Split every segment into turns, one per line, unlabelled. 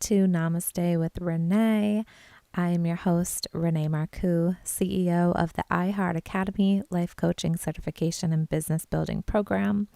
to Namaste with Renee. I am your host, Renee Marcoux, CEO of the iHeart Academy Life Coaching Certification and Business Building Program,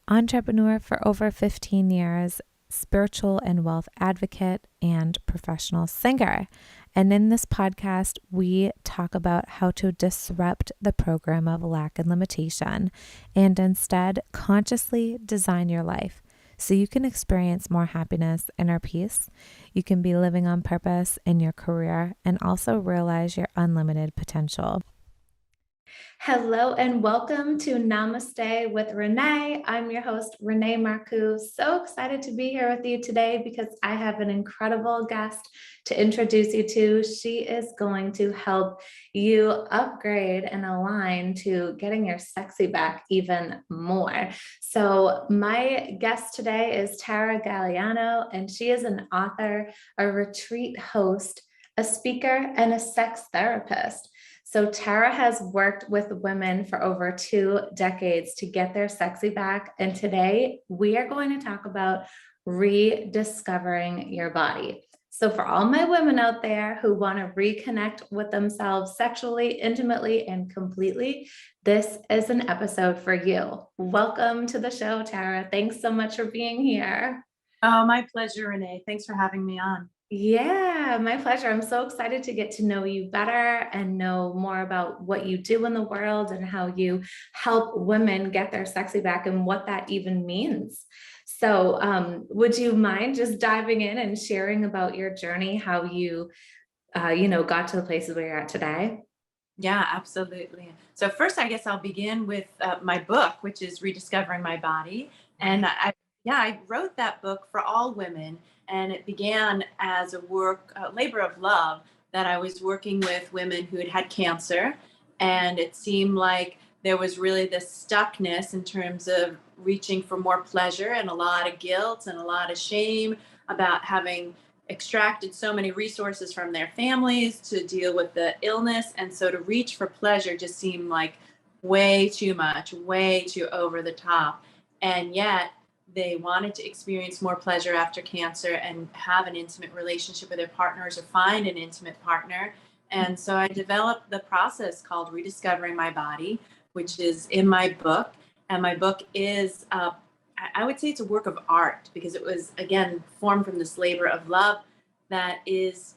entrepreneur for over 15 years, spiritual and wealth advocate, and professional singer. And in this podcast, we talk about how to disrupt the program of lack and limitation and instead consciously design your life so you can experience more happiness, inner peace. You can be living on purpose in your career and also realize your unlimited potential. Hello and welcome to Namaste with Renee. I'm your host, Renee Marcoux. So excited to be here with you today because I have an incredible guest to introduce you to. She is going to help you upgrade and align to getting your sexy back even more. So my guest today is Tara Galliano, and she is an author, a retreat host, a speaker, and a sex therapist. So Tara has worked with women for over 2 decades to get their sexy back. And today we are going to talk about rediscovering your body. So for all my women out there who want to reconnect with themselves sexually, intimately, and completely, this is an episode for you. Welcome to the show, Tara. Thanks so much for being here.
Oh, my pleasure, Renee. Thanks for having me on.
Yeah, my pleasure. I'm so excited to get to know you better and know more about what you do in the world and how you help women get their sexy back and what that even means. So, would you mind just diving in and sharing about your journey, how you, got to the places where you're at today?
Yeah, absolutely. So first, I guess I'll begin with my book, which is Rediscovering My Body. And I wrote that book for all women, and it began as a labor of love that I was working with women who had had cancer, and it seemed like there was really this stuckness in terms of reaching for more pleasure and a lot of guilt and a lot of shame about having extracted so many resources from their families to deal with the illness. And so to reach for pleasure just seemed like way too much, way too over the top. And yet they wanted to experience more pleasure after cancer and have an intimate relationship with their partners or find an intimate partner. And so I developed the process called Rediscovering My Body, which is in my book. And my book is I would say it's a work of art because it was, again, formed from this labor of love that is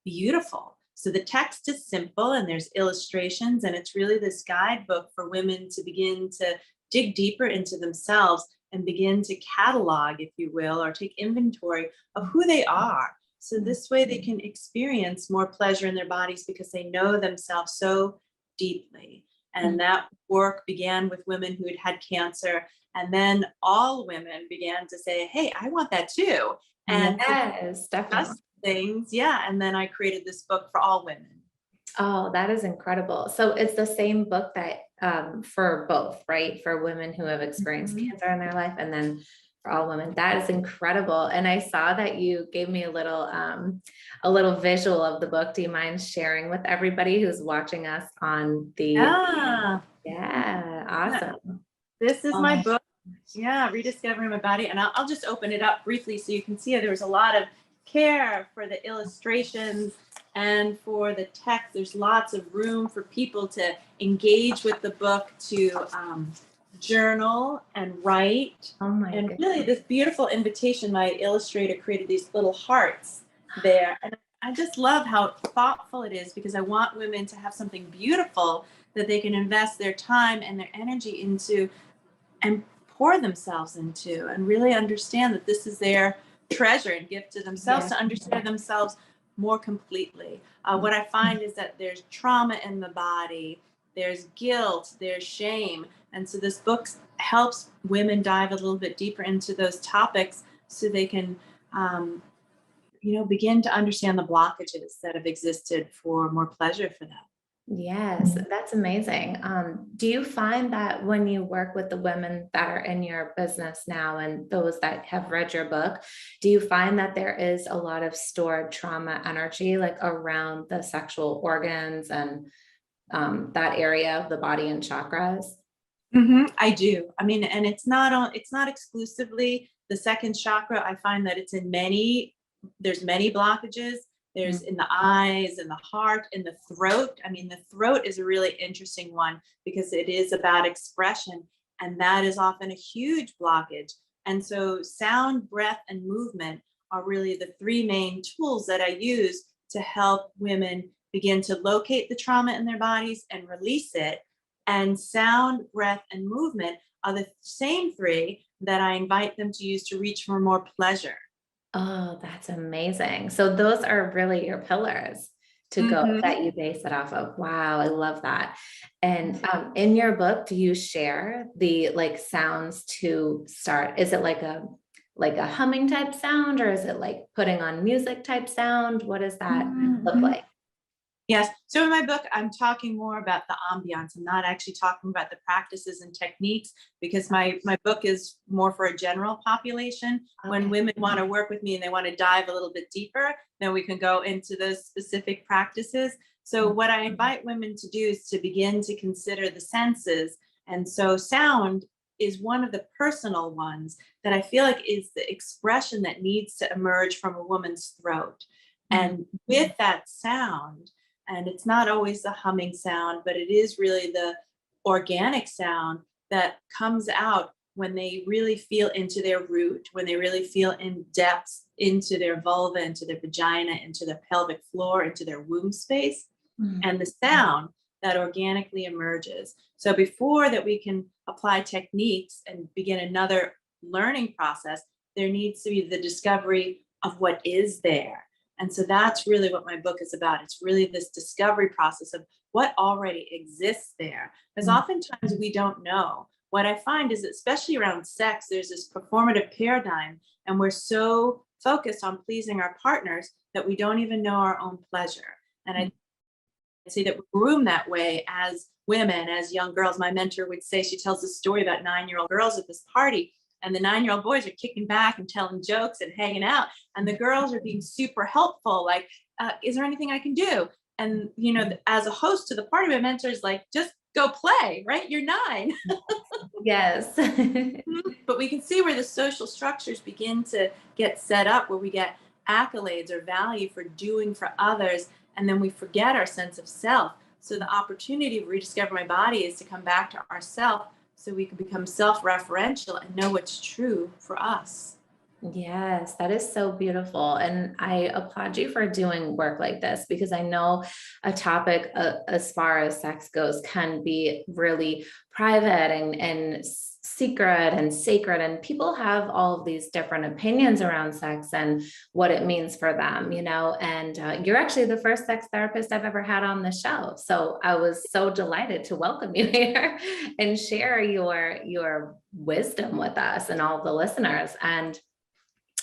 beautiful. So the text is simple and there's illustrations, and it's really this guidebook for women to begin to dig deeper into themselves and begin to catalog, if you will, or take inventory of who they are. So this way they can experience more pleasure in their bodies because they know themselves so deeply. And that work began with women who had had cancer. And then all women began to say, hey, I want that too. And
Yes, definitely.
just things. Yeah. And then I created this book for all women.
Oh, that is incredible. So it's the same book that for both, right? For women who have experienced
Mhm.
cancer in their life and then for all women. That is incredible. And I saw that you gave me a little visual of the book. Do you mind sharing with everybody who's watching us on the
Yeah.
Yeah,
Yeah.
awesome.
This is my
Oh,
book. Yeah. Rediscovering My Body. And I'll just open it up briefly so you can see there was a lot of care for the illustrations and for the text. There's lots of room for people to engage with the book, to journal and write.
oh my
And really,
goodness.
this beautiful invitation, my illustrator created these little hearts there. And I just love how thoughtful it is because I want women to have something beautiful that they can invest their time and their energy into and pour themselves into and really understand that this is their treasure and gift to themselves
Yeah.
to understand themselves more completely. What I find is that there's trauma in the body, there's guilt, there's shame. And so this book helps women dive a little bit deeper into those topics so they can, begin to understand the blockages that have existed for more pleasure for them.
Yes, that's amazing. Do you find that when you work with the women that are in your business now and those that have read your book, do you find that there is a lot of stored trauma energy like around the sexual organs and that area of the body and chakras?
I do. I mean, and it's not exclusively the second chakra. I find that it's in many there's many blockages. There's in the eyes, in the heart, in the throat. I mean, the throat is a really interesting one because it is about expression, and that is often a huge blockage. And so sound, breath, and movement are really the three main tools that I use to help women begin to locate the trauma in their bodies and release it. And sound, breath, and movement are the same three that I invite them to use to reach for more pleasure.
Oh, that's amazing. So those are really your pillars to go
Mhm.
that you base it off of. Wow, I love that. And in your book, do you share the like sounds to start? Is it like a humming type sound, or is it like putting on music type sound? What does that look
Mhm.
like?
Yes. So in my book, I'm talking more about the ambiance. I'm not actually talking about the practices and techniques because my book is more for a general population. When
Okay.
women want to work with me and they want to dive a little bit deeper, then we can go into those specific practices. So what I invite women to do is to begin to consider the senses. And so sound is one of the personal ones that I feel like is the expression that needs to emerge from a woman's throat.
Mm.
And with that sound, and it's not always the humming sound, but it is really the organic sound that comes out when they really feel into their root, when they really feel in depths into their vulva, into their vagina, into the pelvic floor, into their womb space,
Mm.
and the sound that organically emerges. So before that we can apply techniques and begin another learning process, there needs to be the discovery of what is there. And so that's really what my book is about. It's really this discovery process of what already exists there. Because
Mm.
oftentimes we don't know. What I find is, especially around sex, there's this performative paradigm, and we're so focused on pleasing our partners that we don't even know our own pleasure. And I say that we groom that way as women, as young girls. My mentor would say, she tells a story about 9-year-old girls at this party, and the 9-year-old boys are kicking back and telling jokes and hanging out, and the girls are being super helpful, like, is there anything I can do? And as a host to the party, my mentor is like, just go play, right? You're 9.
Yes.
But we can see where the social structures begin to get set up, where we get accolades or value for doing for others, and then we forget our sense of self. So the opportunity of Rediscover My Body is to come back to ourself so we can become self-referential and know what's true for us.
Yes, that is so beautiful. And I applaud you for doing work like this because I know a topic as far as sex goes can be really private and secret and sacred. And people have all of these different opinions around sex and what it means for them, you know. And you're actually the first sex therapist I've ever had on the show. So I was so delighted to welcome you here and share your wisdom with us and all the listeners. And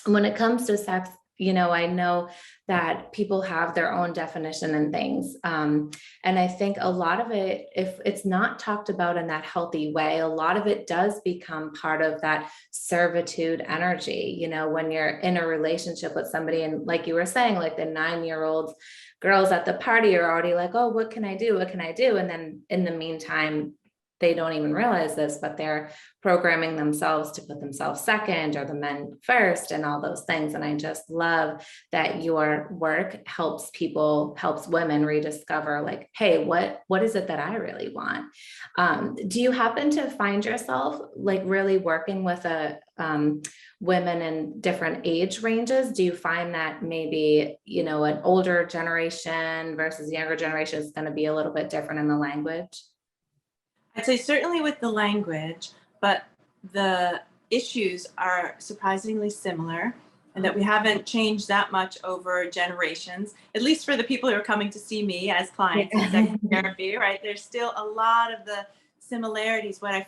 when it comes to sex, you know, I know that people have their own definition and things. And I think a lot of it, if it's not talked about in that healthy way, a lot of it does become part of that servitude energy. You know, when you're in a relationship with somebody, and like you were saying, like the 9-year-old girls at the party are already like, oh, what can I do? What can I do? And then in the meantime, they don't even realize this, but they're programming themselves to put themselves second or the men first and all those things. And I just love that your work helps people, helps women rediscover like, hey, what is it that I really want? Do you happen to find yourself like really working with women in different age ranges? Do you find that maybe, you know, an older generation versus younger generation is going to be a little bit different in the language?
I'd say certainly with the language, but the issues are surprisingly similar, and that we haven't changed that much over generations, at least for the people who are coming to see me as clients in sex
Yeah.
therapy, right? There's still a lot of the similarities. What I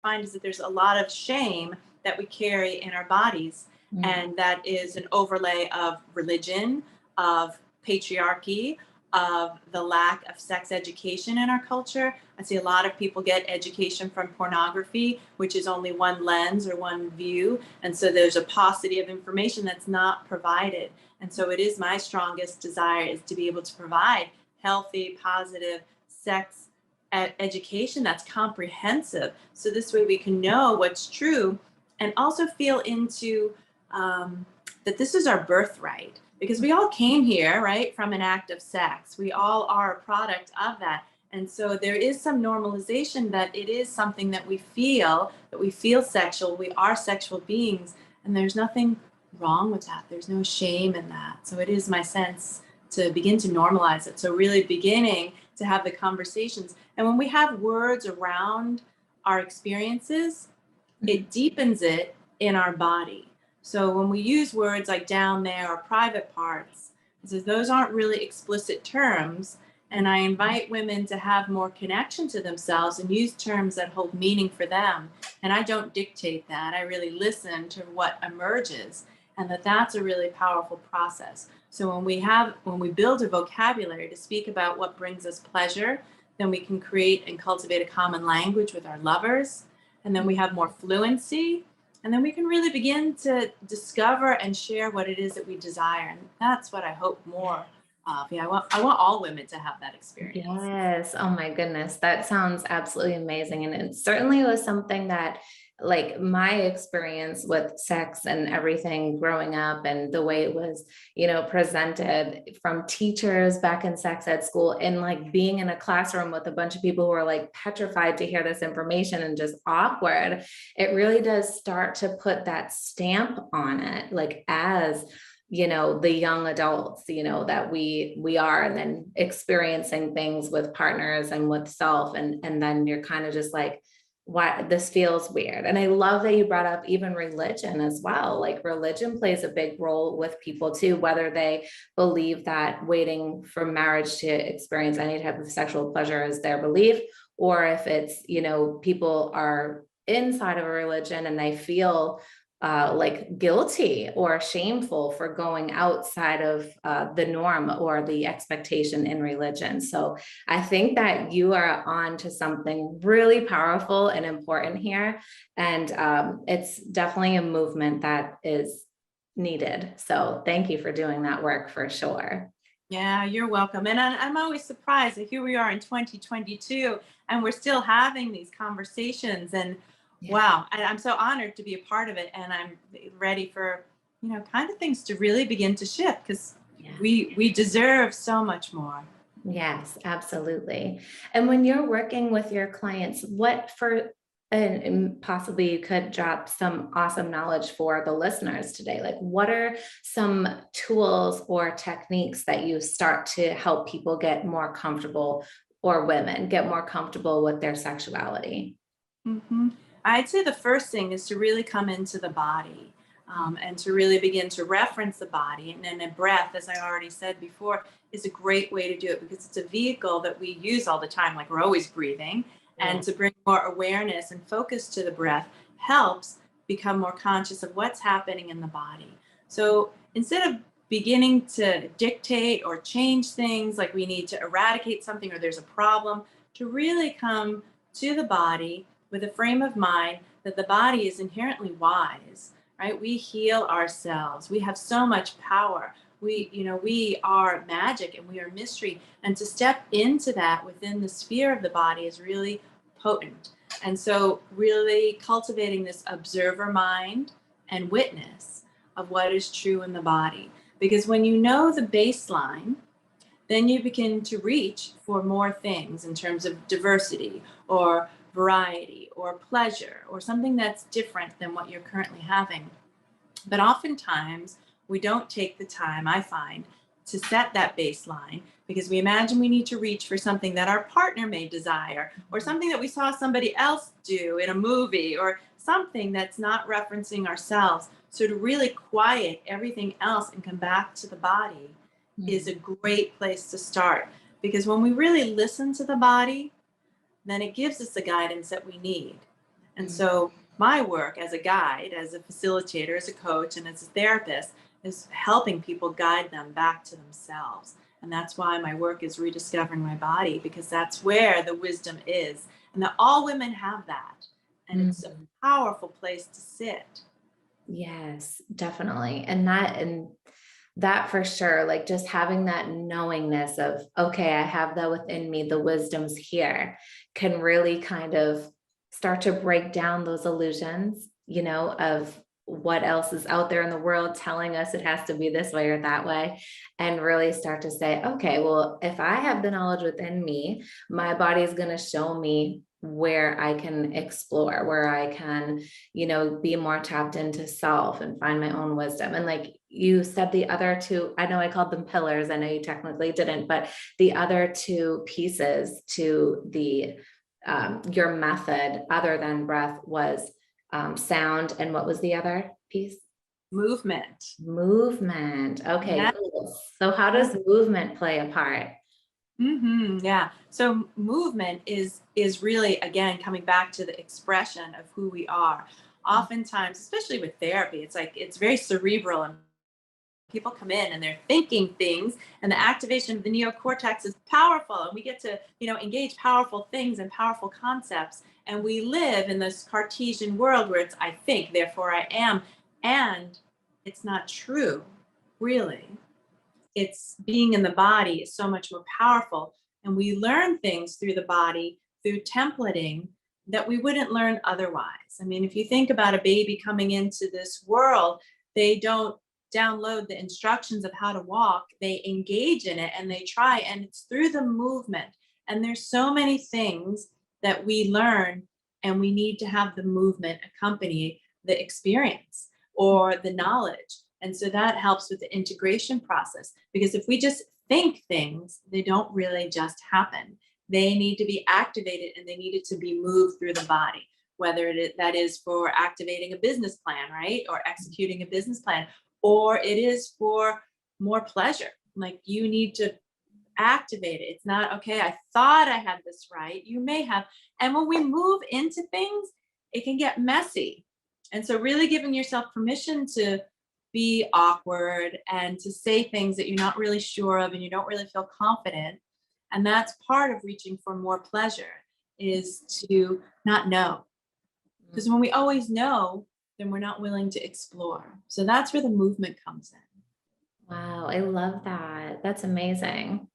find is that there's a lot of shame that we carry in our bodies,
Mm.
and that is an overlay of religion, of patriarchy, of the lack of sex education in our culture. I see a lot of people get education from pornography, which is only one lens or one view. And so there's a paucity of information that's not provided. And so it is my strongest desire is to be able to provide healthy, positive sex education that's comprehensive. So this way we can know what's true and also feel into um, that this is our birthright, because we all came here, right, from an act of sex. We all are a product of that. And so there is some normalization that it is something that we feel sexual. We are sexual beings, and there's nothing wrong with that. There's no shame in that. So it is my sense to begin to normalize it. So really beginning to have the conversations. And when we have words around our experiences, it deepens it in our body. So when we use words like down there or private parts, so those aren't really explicit terms. And I invite women to have more connection to themselves and use terms that hold meaning for them. And I don't dictate that. I really listen to what emerges, and that's a really powerful process. So when we build a vocabulary to speak about what brings us pleasure, then we can create and cultivate a common language with our lovers. And then we have more fluency. And then we can really begin to discover and share what it is that we desire. And that's what I hope more of. Yeah, I want all women to have that experience.
Yes. Oh my goodness. That sounds absolutely amazing. And it certainly was something that, like, my experience with sex and everything growing up and the way it was, presented from teachers back in sex ed school, and like being in a classroom with a bunch of people who are like petrified to hear this information and just awkward. It really does start to put that stamp on it, like, as the young adults, that we are, and then experiencing things with partners and with self. And then you're kind of just like, why this feels weird. And I love that you brought up even religion as well. Like, religion plays a big role with people too, whether they believe that waiting for marriage to experience any type of sexual pleasure is their belief, or if it's, people are inside of a religion and they feel like guilty or shameful for going outside of the norm or the expectation in religion. So I think that you are on to something really powerful and important here. And it's definitely a movement that is needed. So thank you for doing that work for sure.
Yeah, you're welcome. And I'm always surprised that here we are in 2022 and we're still having these conversations. And
Yeah.
wow, I'm so honored to be a part of it. And I'm ready for, kind of things to really begin to shift, because
Yeah.
we deserve so much more.
Yes, absolutely. And when you're working with your clients, what for, and possibly you could drop some awesome knowledge for the listeners today. Like, what are some tools or techniques that you start to help people get more comfortable, or women get more comfortable with their sexuality?
hmm I'd say the first thing is to really come into the body, and to really begin to reference the body. And then a breath, as I already said before, is a great way to do it, because it's a vehicle that we use all the time, like we're always breathing.
Yeah.
And to bring more awareness and focus to the breath helps become more conscious of what's happening in the body. So instead of beginning to dictate or change things, like we need to eradicate something or there's a problem, to really come to the body with a frame of mind that the body is inherently wise, right? We heal ourselves. We have so much power. We are magic and we are mystery. And to step into that within the sphere of the body is really potent. And so really cultivating this observer mind and witness of what is true in the body. Because when you know the baseline, then you begin to reach for more things in terms of diversity or variety or pleasure or something that's different than what you're currently having. But oftentimes we don't take the time, I find, to set that baseline, because we imagine we need to reach for something that our partner may desire, or something that we saw somebody else do in a movie, or something that's not referencing ourselves. So to really quiet everything else and come back to the body is a great place to start, because when we really listen to the body, then it gives us the guidance that we need. And so my work as a guide, as a facilitator, as a coach, and as a therapist is helping people guide them back to themselves. And that's why my work is rediscovering my body, because that's where the wisdom is. And that all women have that. And it's a powerful place to sit.
Yes, definitely. And that for sure, like just having that knowingness of, okay, I have that within me, the wisdom's here, can really kind of start to break down those illusions, of what else is out there in the world telling us it has to be this way or that way, and really start to say, okay, well, if I have the knowledge within me, my body is going to show me where I can explore, where I can, be more tapped into self and find my own wisdom. And like you said, the other two, I know I called them pillars. I know you technically didn't, but the other two pieces to the your method other than breath was sound, and what was the other piece?
Movement.
Movement. Okay,
Yeah.
cool. So how does movement play a part?
Yeah. So movement is really, again, coming back to the expression of who we are. Oftentimes, especially with therapy, it's like it's very cerebral, and people come in and they're thinking things, and the activation of the neocortex is powerful, and we get to engage powerful things and powerful concepts, and we live in this Cartesian world where it's I think, therefore I am, and it's not true, really. It's being in the body is so much more powerful, and we learn things through the body through templating that we wouldn't learn otherwise. I mean, if you think about a baby coming into this world, they don't download the instructions of how to walk, they engage in it and they try, and it's through the movement. And there's so many things that we learn, and we need to have the movement accompany the experience or the knowledge. And so that helps with the integration process, because if we just think things, they don't really just happen. They need to be activated, and they needed to be moved through the body, whether that is for activating a business plan, right? Or executing a business plan, or it is for more pleasure. Like you need to activate it. It's not, okay, I thought I had this right. You may have. And when we move into things, it can get messy. And so really giving yourself permission to be awkward and to say things that you're not really sure of and you don't really feel confident. And that's part of reaching for more pleasure, is to not know. Because when we always know, then we're not willing to explore. So that's where the movement comes in.
Wow, I love that. That's amazing.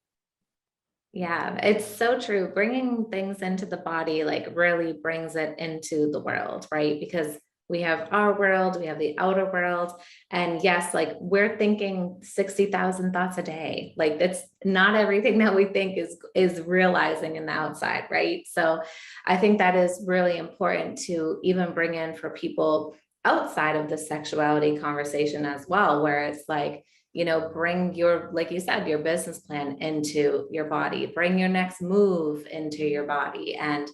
Yeah, it's so true. Bringing things into the body like really brings it into the world, right? Because we have our world, we have the outer world. And yes, like we're thinking 60,000 thoughts a day. Like it's not everything that we think is realizing in the outside, right? So I think that is really important to even bring in for people outside of the sexuality conversation as well, where it's like, bring your, like you said, your business plan into your body, bring your next move into your body. And,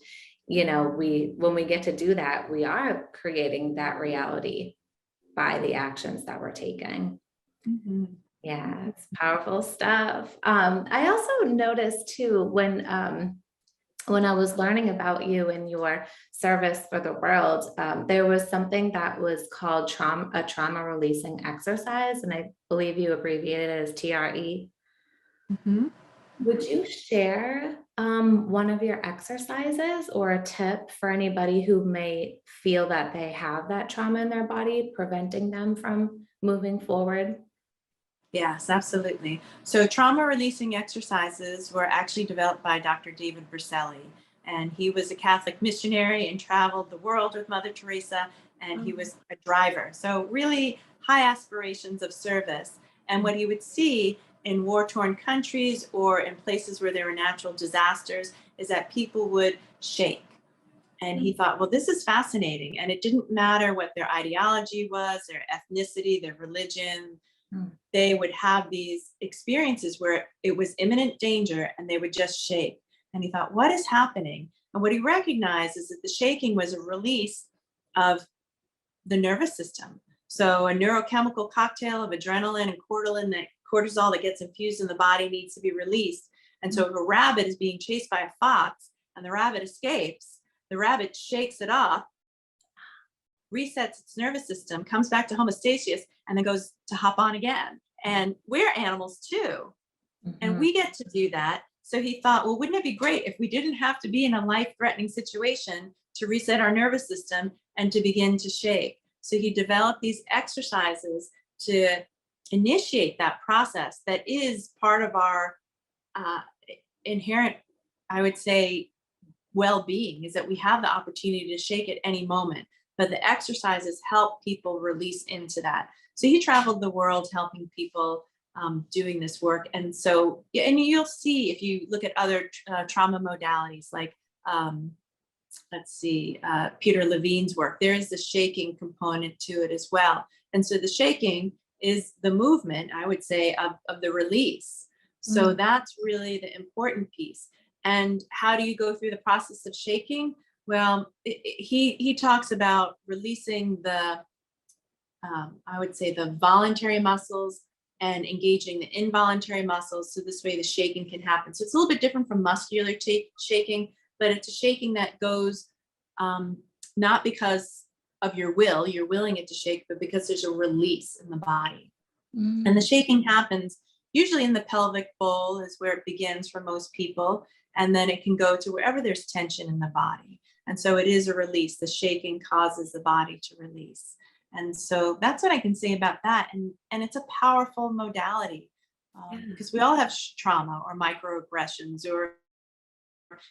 when we get to do that, we are creating that reality by the actions that we're taking.
Mm-hmm.
Yeah, it's powerful stuff. I also noticed too, when I was learning about you and your service for the world, there was something that was called a trauma releasing exercise. And I believe you abbreviated it as TRE.
Mm-hmm.
Would you share one of your exercises or a tip for anybody who may feel that they have that trauma in their body, preventing them from moving forward?
Yes, absolutely. So trauma releasing exercises were actually developed by Dr. David Berceli. And he was a Catholic missionary and traveled the world with Mother Teresa, and he was a driver. So really high aspirations of service. And what he would see in war-torn countries or in places where there were natural disasters is that people would shake. And he thought, well, this is fascinating. And it didn't matter what their ideology was, their ethnicity, their religion,
Mm.
they would have these experiences where it was imminent danger and they would just shake. And he thought, what is happening? And what he recognized is that the shaking was a release of the nervous system. So a neurochemical cocktail of adrenaline and cortisol that gets infused in the body needs to be released. And so if a rabbit is being chased by a fox and the rabbit escapes, the rabbit shakes it off, resets its nervous system, comes back to homeostasis, and then goes to hop on again. And we're animals too. And
Mhm.
we get to do that. So he thought, well, wouldn't it be great if we didn't have to be in a life-threatening situation to reset our nervous system and to begin to shake? So he developed these exercises to initiate that process that is part of our uh, inherent, I would say, well-being, is that we have the opportunity to shake at any moment. but the exercises help people release into that. So he traveled the world helping people doing this work. And so, yeah, and you'll see if you look at other trauma modalities like, let's see, Peter Levine's work, there is the shaking component to it as well. And so the shaking is the movement, I would say, of the release. So that's really the important piece. And how do you go through the process of shaking? Well, he talks about releasing the, I would say, the voluntary muscles and engaging the involuntary muscles. So this way the shaking can happen. So it's a little bit different from muscular shaking, but it's a shaking that goes not because of your will, you're willing it to shake, but because there's a release in the body. And the shaking happens usually in the pelvic bowl is where it begins for most people. And then it can go to wherever there's tension in the body. And so it is a release. The shaking causes the body to release. And so that's what I can say about that. And it's a powerful modality because we all have trauma or microaggressions or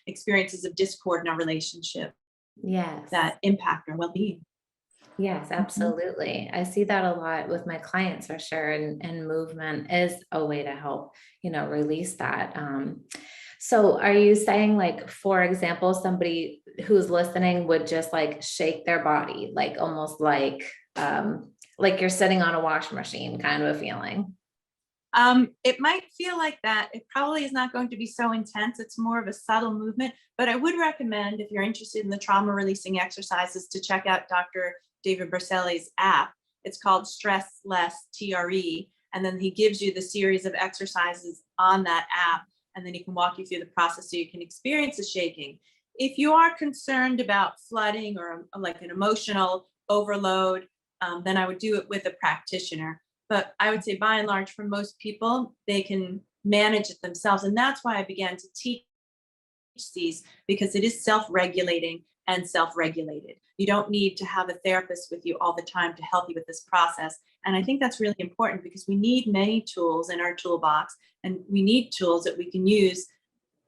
experiences of discord in our relationship that impact our well-being.
Yes, absolutely. I see that a lot with my clients for sure. And movement is a way to help, release that. So are you saying, like, for example, somebody who's listening would just like shake their body, like almost like you're sitting on a washing machine kind of a feeling?
It might feel like that. It probably is not going to be so intense. It's more of a subtle movement, but I would recommend, if you're interested in the trauma releasing exercises, to check out Dr. David Berceli's app. It's called Stress Less TRE. And then he gives you the series of exercises on that app. And then he can walk you through the process so you can experience the shaking. If you are concerned about flooding or like an emotional overload, then I would do it with a practitioner. But I would say by and large, for most people, they can manage it themselves. And that's why I began to teach these, because it is self-regulating and self-regulated. You don't need to have a therapist with you all the time to help you with this process. And I think that's really important because we need many tools in our toolbox, and we need tools that we can use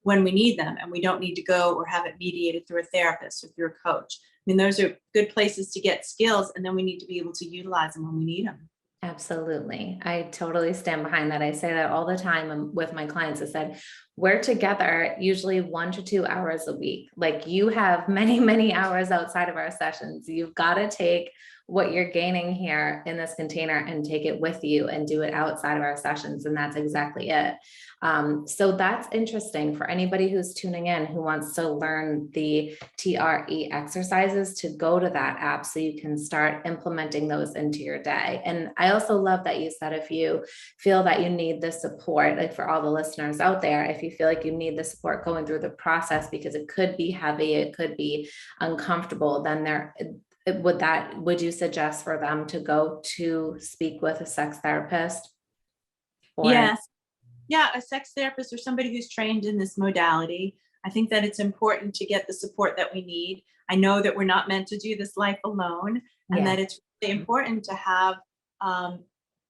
when we need them, and we don't need to go or have it mediated through a therapist or through a coach. I mean, those are good places to get skills, and then we need to be able to utilize them when we need them.
Absolutely. I totally stand behind that. I say that all the time with my clients. I said, we're together usually 1 to 2 hours a week. Like, you have many, many hours outside of our sessions. You've got to take what you're gaining here in this container and take it with you and do it outside of our sessions. And that's exactly it. So that's interesting for anybody who's tuning in who wants to learn the TRE exercises, to go to that app so you can start implementing those into your day. And I also love that you said, if you feel that you need the support, like for all the listeners out there, if you feel like you need the support going through the process because it could be heavy, it could be uncomfortable, then would you suggest for them to go to speak with a sex therapist?
Yes. Yeah, a sex therapist or somebody who's trained in this modality. I think that it's important to get the support that we need. I know that we're not meant to do this life alone, and that it's really important to have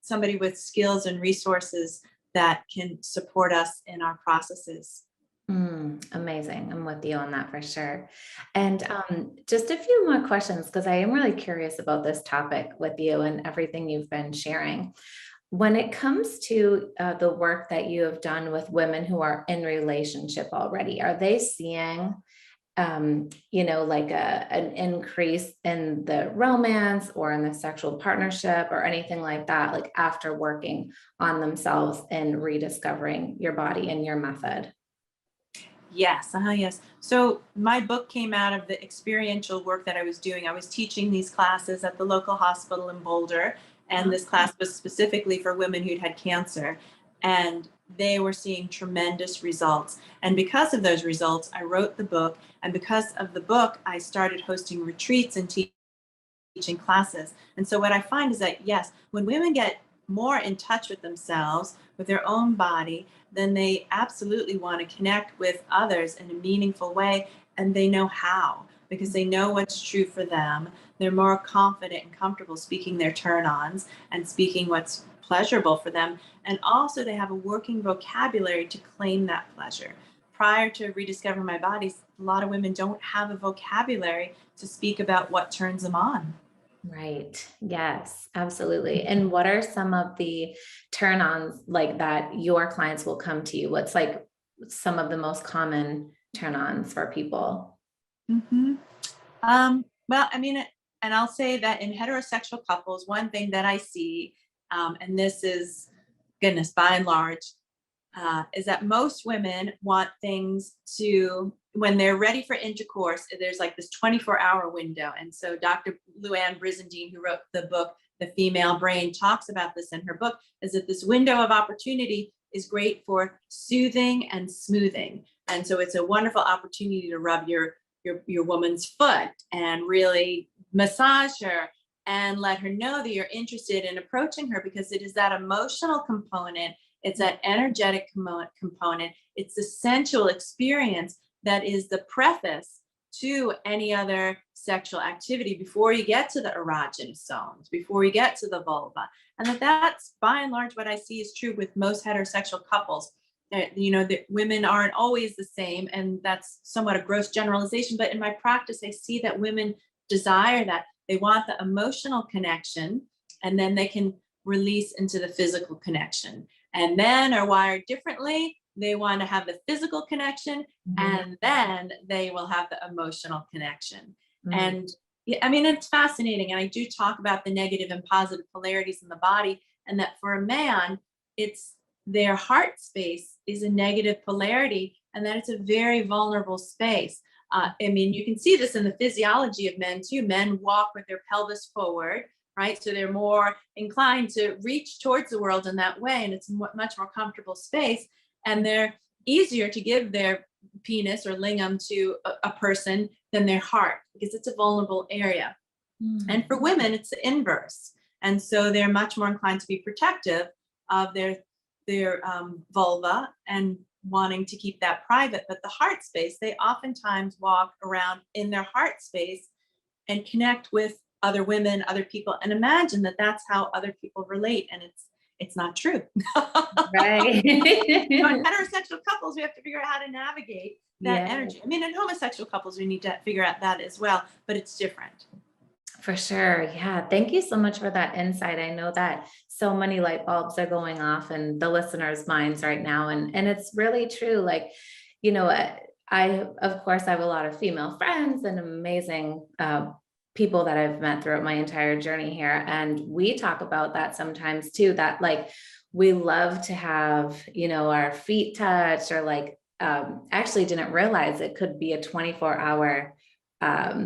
somebody with skills and resources that can support us in our processes.
Amazing. I'm with you on that for sure. And just a few more questions, because I am really curious about this topic with you and everything you've been sharing. When it comes to the work that you have done with women who are in relationship already, are they seeing, like an increase in the romance or in the sexual partnership or anything like that, like after working on themselves and rediscovering your body and your method?
Yes, yes. So my book came out of the experiential work that I was doing. I was teaching these classes at the local hospital in Boulder, and this class was specifically for women who'd had cancer, and they were seeing tremendous results. And because of those results, I wrote the book, and because of the book, I started hosting retreats and teaching classes. And so what I find is that, yes, when women get more in touch with themselves, with their own body, then they absolutely want to connect with others in a meaningful way. And they know how, because they know what's true for them. They're more confident and comfortable speaking their turn-ons and speaking what's pleasurable for them. And also they have a working vocabulary to claim that pleasure. Prior to Rediscover My Body, a lot of women don't have a vocabulary to speak about what turns them on.
Right. Yes, absolutely. And what are some of the turn-ons like that your clients will come to you? What's like some of the most common turn-ons for people?
Hmm. Well, I mean, and I'll say that in heterosexual couples, one thing that I see, and this is, goodness, by and large, is that most women want things to, when they're ready for intercourse, there's like this 24-hour window. And so Dr. Luann Brizendine, who wrote the book, The Female Brain, talks about this in her book, is that this window of opportunity is great for soothing and smoothing. And so it's a wonderful opportunity to rub your woman's foot and really massage her and let her know that you're interested in approaching her, because it is that emotional component, it's that energetic component, it's the sensual experience that is the preface to any other sexual activity before you get to the erogenous zones, before you get to the vulva. And that's by and large what I see is true with most heterosexual couples. The women aren't always the same, and that's somewhat a gross generalization, but in my practice I see that women desire that. They want the emotional connection, and then they can release into the physical connection. And men are wired differently. They want to have the physical connection, and then they will have the emotional connection.
Mm-hmm.
And I mean, it's fascinating. And I do talk about the negative and positive polarities in the body, and that for a man, it's their heart space is a negative polarity, and that it's a very vulnerable space. I mean, you can see this in the physiology of men too. Men walk with their pelvis forward, right? So they're more inclined to reach towards the world in that way, and it's a much more comfortable space. And they're easier to give their penis or lingam to a person than their heart, because it's a vulnerable area. Mm-hmm. And for women, it's the inverse. And so they're much more inclined to be protective of their vulva and wanting to keep that private. But the heart space, they oftentimes walk around in their heart space and connect with other women, other people, and imagine that that's how other people relate. And it's not true.
Right.
So in heterosexual couples, we have to figure out how to navigate that energy. I mean, in homosexual couples, we need to figure out that as well, but it's different.
For sure. Yeah. Thank you so much for that insight. I know that so many light bulbs are going off in the listeners' minds right now. And it's really true. Like, of course, I have a lot of female friends and amazing people that I've met throughout my entire journey here. And we talk about that sometimes too, that like, we love to have, our feet touched, or like, actually didn't realize it could be a 24-hour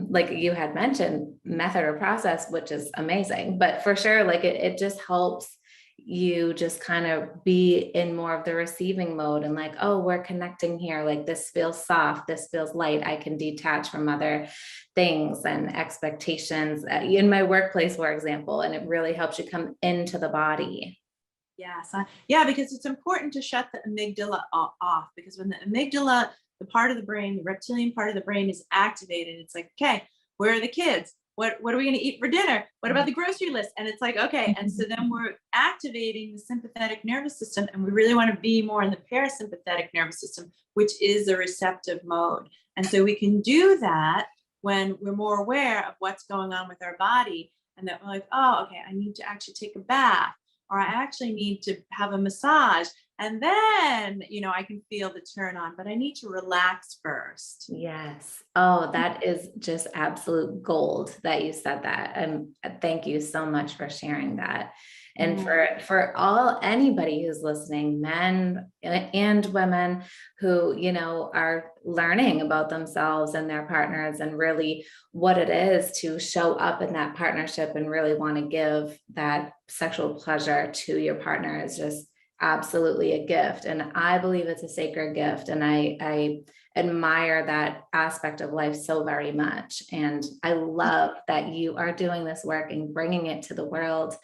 like you had mentioned, method or process, which is amazing. But for sure, like it just helps you just kind of be in more of the receiving mode, and like, oh, we're connecting here. Like this feels soft, this feels light. I can detach from other things and expectations in my workplace, for example, and it really helps you come into the body.
Yes. Yeah, because it's important to shut the amygdala off, because when the amygdala, the part of the brain, the reptilian part of the brain, is activated, it's like, okay, where are the kids? What are we going to eat for dinner? What about the grocery list? And it's like, okay. And so then we're activating the sympathetic nervous system, and we really want to be more in the parasympathetic nervous system, which is the receptive mode. And so we can do that when we're more aware of what's going on with our body, and that we're like, oh, okay, I need to actually take a bath, or I actually need to have a massage. And then, I can feel the turn on, but I need to relax first.
Yes. Oh, that is just absolute gold that you said that. And thank you so much for sharing that. And for anybody who's listening, men and women who, are learning about themselves and their partners, and really what it is to show up in that partnership and really want to give that sexual pleasure to your partner, is just absolutely a gift. And I believe it's a sacred gift. And I admire that aspect of life so very much. And I love that you are doing this work and bringing it to the world.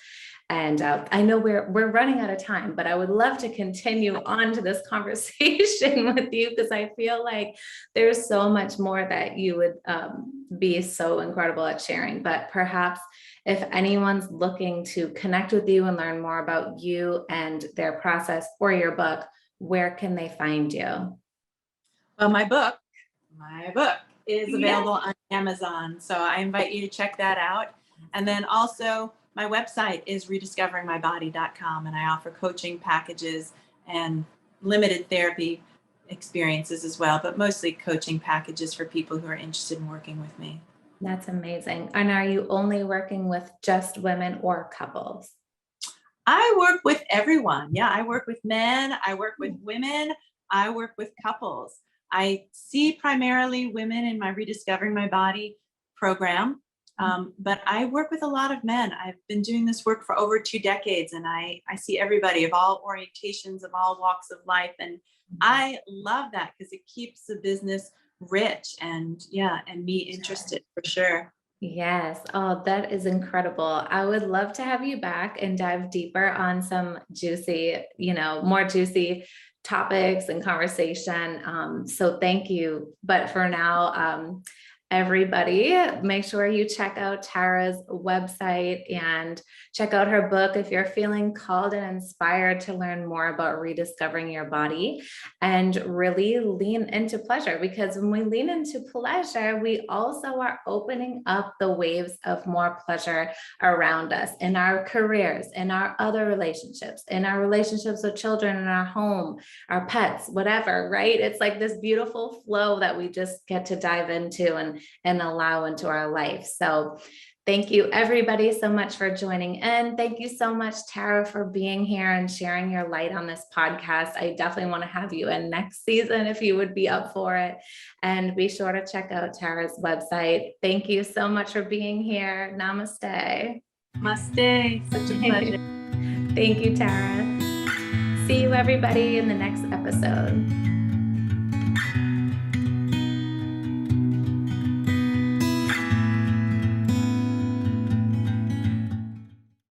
And I know we're running out of time, but I would love to continue on to this conversation with you, because I feel like there's so much more that you would be so incredible at sharing. But perhaps if anyone's looking to connect with you and learn more about you and their process or your book, where can they find you?
Well, my book, my book is available on Amazon. So I invite you to check that out. And then also my website is rediscoveringmybody.com, and I offer coaching packages and limited therapy experiences as well, but mostly coaching packages for people who are interested in working with me.
That's amazing. And are you only working with just women or couples?
I work with everyone. Yeah, I work with men, I work with women, I work with couples. I see primarily women in my Rediscovering My Body program, but I work with a lot of men. I've been doing this work for over 2 decades, and I see everybody of all orientations, of all walks of life. And I love that because it keeps the business rich and me interested for sure.
Yes. Oh, that is incredible. I would love to have you back and dive deeper on some juicy, more juicy topics and conversation. So thank you. But for now, everybody, make sure you check out Tara's website and check out her book if you're feeling called and inspired to learn more about rediscovering your body, and really lean into pleasure, because when we lean into pleasure, we also are opening up the waves of more pleasure around us in our careers, in our other relationships, in our relationships with children, in our home, our pets, whatever, right? It's like this beautiful flow that we just get to dive into and allow into our life. So thank you everybody so much for joining in. Thank you so much, Tara, for being here and sharing your light on this podcast. I definitely want to have you in next season if you would be up for it. And be sure to check out Tara's website. Thank you so much for being here. Namaste.
Namaste. Such a pleasure.
Thank you, Tara. See you everybody in the next episode.